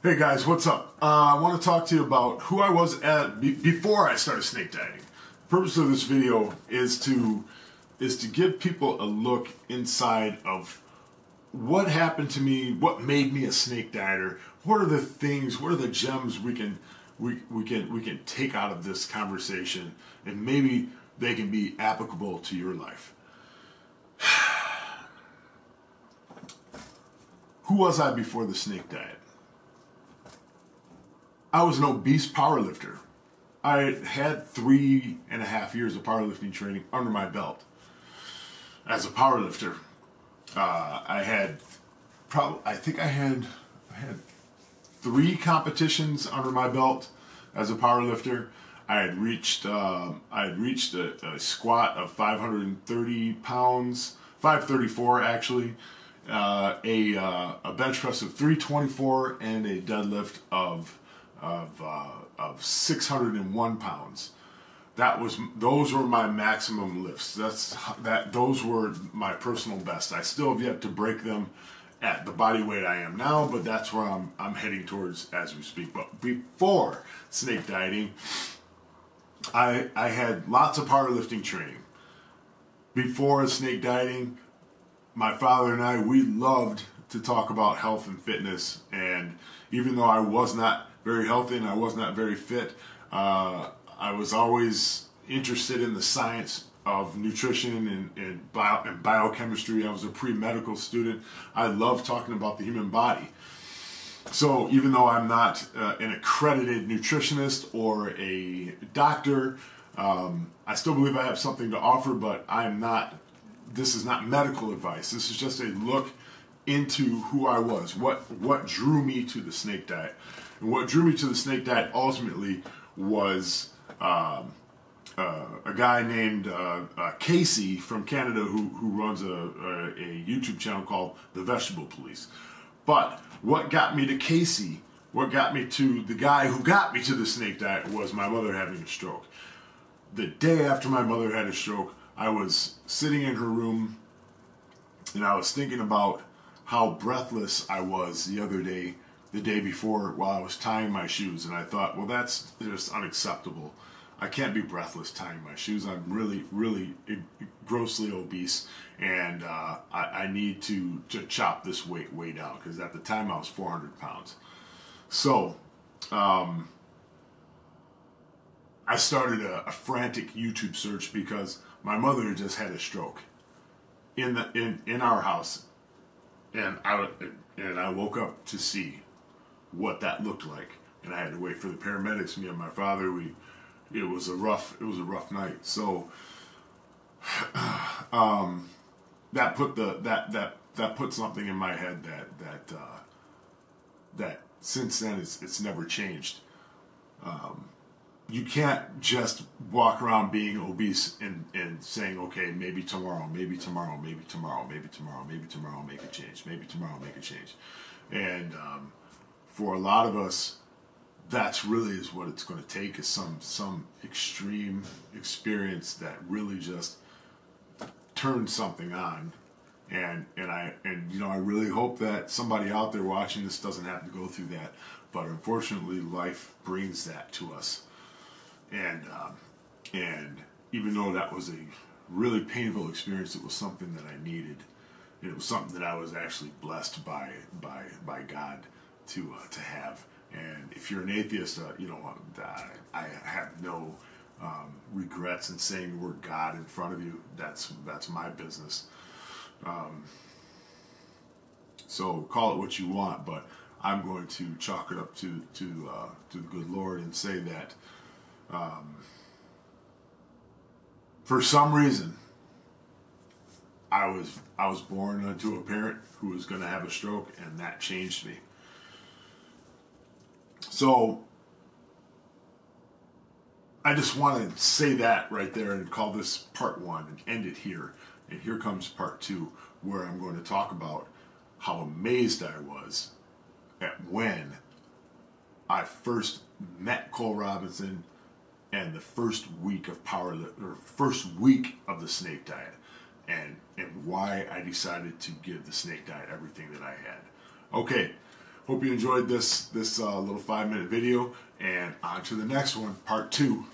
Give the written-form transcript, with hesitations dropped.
Hey guys, what's up? I want to talk to you about who I was before I started snake dieting. The purpose of this video is to give people a look inside of what happened to me, what made me a snake dieter, what are the things, what are the gems we can take out of this conversation, and maybe they can be applicable to your life. Who was I before the snake diet? I was an obese powerlifter. I had 3.5 years of powerlifting training under my belt. As a powerlifter, I think I had 3 competitions under my belt as a powerlifter. I had reached a squat of 530 pounds, 534 actually, a bench press of 324, and a deadlift of 601 pounds. Those were my maximum lifts. Those were my personal best. I still have yet to break them at the body weight I am now, but that's where I'm heading towards as we speak. But before snake dieting, I had lots of powerlifting training. Before snake dieting, my father and I, we loved to talk about health and fitness, and even though I was not very healthy and I was not very fit, I was always interested in the science of nutrition and biochemistry. I was a pre-medical student. I love talking about the human body. So even though I'm not an accredited nutritionist or a doctor, I still believe I have something to offer, but this is not medical advice. This is just a look into who I was, what drew me to the snake diet. And what drew me to the snake diet ultimately was a guy named Casey from Canada who runs a YouTube channel called The Vegetable Police. But what got me to Casey, what got me to the guy who got me to the snake diet, was my mother having a stroke. The day after my mother had a stroke, I was sitting in her room and I was thinking about how breathless I was the day before while I was tying my shoes, and I thought, well, that's just unacceptable. I can't be breathless tying my shoes. I'm really, really grossly obese, and I need to chop this weight way down, because at the time I was 400 pounds. So I started a frantic YouTube search because my mother just had a stroke in our house, and I woke up to see what that looked like, and I had to wait for the paramedics. Me and my father, it was a rough night. So that put something in my head that since then it's never changed. You can't just walk around being obese and saying, okay, maybe tomorrow, maybe tomorrow, maybe tomorrow, maybe tomorrow, maybe tomorrow, make a change, maybe tomorrow, make a change. And for a lot of us, that's really is what it's going to take, is some extreme experience that really just turns something on. And I really hope that somebody out there watching this doesn't have to go through that. But unfortunately, life brings that to us. And even though that was a really painful experience, it was something that I needed. It was something that I was actually blessed by God to have. And if you're an atheist, I have no regrets in saying the word God in front of you. That's my business. So call it what you want, but I'm going to chalk it up to the good Lord and say that for some reason I was born into a parent who was going to have a stroke, and that changed me. So I just want to say that right there and call this part 1 and end it here. And here comes part 2, where I'm going to talk about how amazed I was at when I first met Cole Robinson and the first week of first week of the snake diet, and why I decided to give the snake diet everything that I had. Okay, Hope you enjoyed this little 5-minute video, and on to the next one, part 2.